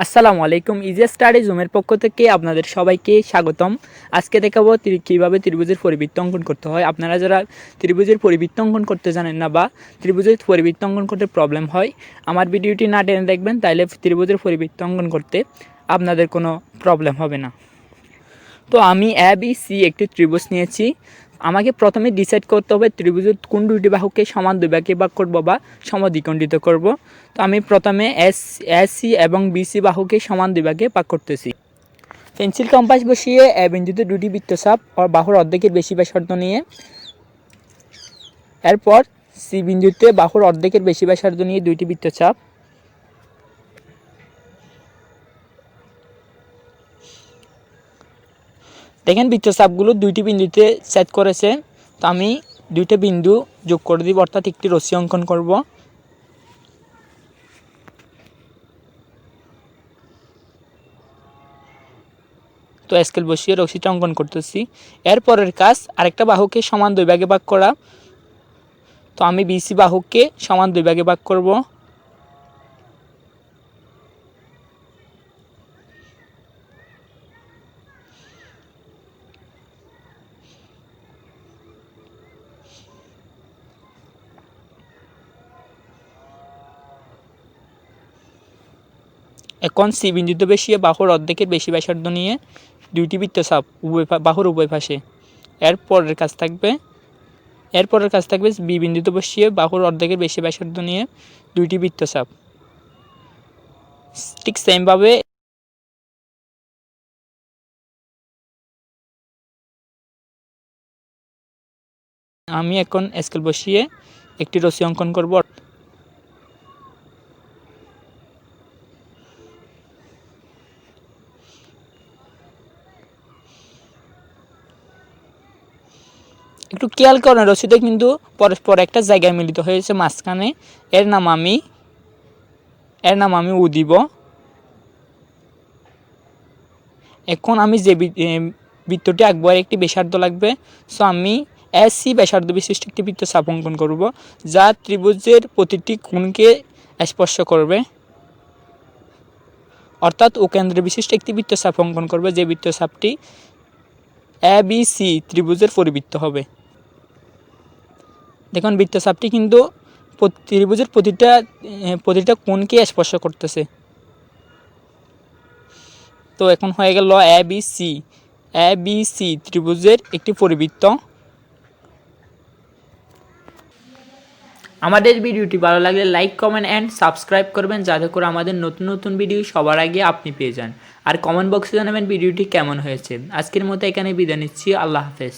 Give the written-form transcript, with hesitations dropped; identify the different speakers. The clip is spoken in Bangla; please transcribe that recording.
Speaker 1: আসসালামু আলাইকুম। ইজি স্টাডি জুমের পক্ষ থেকে আপনাদের সবাইকে স্বাগতম। আজকে দেখাবো কীভাবে ত্রিভুজের পরিবৃত্ত অঙ্কন করতে হয়। আপনারা যারা ত্রিভুজের পরিবৃত্ত অঙ্কন করতে জানেন না বা ত্রিভুজের পরিবৃত্ত অঙ্কন করতে প্রবলেম হয়, আমার ভিডিওটি না টেনে দেখবেন, তাইলে ত্রিভুজের পরিবৃত্ত অঙ্কন করতে আপনাদের কোনো প্রবলেম হবে না। তো আমি এ বি সি একটি ত্রিভুজ নিয়েছি। আমাকে প্রথমে ডিসাইড করতে হবে ত্রিভুজের কোন দুইটি বাহুকে সমান দুই ভাগে ভাগ করব বা সমদ্বিখণ্ডিত করব। তো আমি প্রথমে এস সি এবং বিসি বাহুকে সমান দুই ভাগে ভাগ করতেছি। পেন্সিল কম্পাস বসিয়ে এ বিন্দুতে দুটি বৃত্তচাপ ও বাহুর অর্ধেকের বেশি ব্যাসার্ধ নিয়ে, এরপর সি বিন্দুতে বাহুর অর্ধেকের বেশি ব্যাসার্ধ নিয়ে দুইটি বৃত্তচাপ, দেখেন বৃত্তচাপগুলো দুইটি বিন্দুতে সেট করেছে। তো আমি দুইটা বিন্দু যোগ করে দিব, অর্থাৎ একটি রশ্মি অঙ্কন করব। তো স্কেল বসিয়ে রশ্মিটা অঙ্কন করতেছি। এরপরের কাজ আরেকটা বাহুকে সমান দুই ভাগে ভাগ করা। তো আমি বিসি বাহুকে সমান দুই ভাগে ভাগ করব। এখন সি বিন্দুতে বসিয়ে বাহুর অর্ধেকের বেশি ব্যাসার্ধ নিয়ে দুইটি বৃত্তচাপ বাহুর উভয় পাশে। এরপরের কাজ থাকবে বি বিন্দুতে বসিয়ে বাহুর অর্ধেকের বেশি ব্যাসার্ধ নিয়ে দুইটি বৃত্তচাপ। ঠিক সেমভাবে আমি এখন স্কেল বসিয়ে একটি রশ্মি অঙ্কন করব। একটু খেয়াল করেন, রশ্মিটা কিন্তু পরস্পর একটা জায়গায় মিলিত হয়েছে মাঝখানে। এর নাম আমি উ দিব। এখন আমি যে বৃত্তটি আঁকবো একটি ব্যাসার্ধ লাগবে। সো আমি সি ব্যাসার্ধ বিশিষ্ট একটি বৃত্তচাপ অঙ্কন করব, যা ত্রিভুজের প্রতিটি কোণকে স্পর্শ করবে, অর্থাৎ ও কেন্দ্র বিশিষ্ট একটি বৃত্তচাপ অঙ্কন করবে, যে বৃত্তচাপটি এ বি সি ত্রিভুজের পরিবৃত্ত হবে। দেখুন বৃত্তচাপটি কিন্তু ত্রিভুজের প্রতিটা কোণকে স্পর্শ করতেছে। তো এখন হয়ে গেল এ বি সি ত্রিভুজের একটি পরিবৃত্ত। আমাদের ভিডিওটি ভালো লাগলে লাইক, কমেন্ট অ্যান্ড সাবস্ক্রাইব করবেন, যাতে করে আমাদের নতুন নতুন ভিডিও সবার আগে আপনি পেয়ে যান। আর কমেন্ট বক্সে জানাবেন ভিডিওটি কেমন হয়েছে। আজকের মতো এখানে বিদায় নিচ্ছি। আল্লাহ হাফেজ।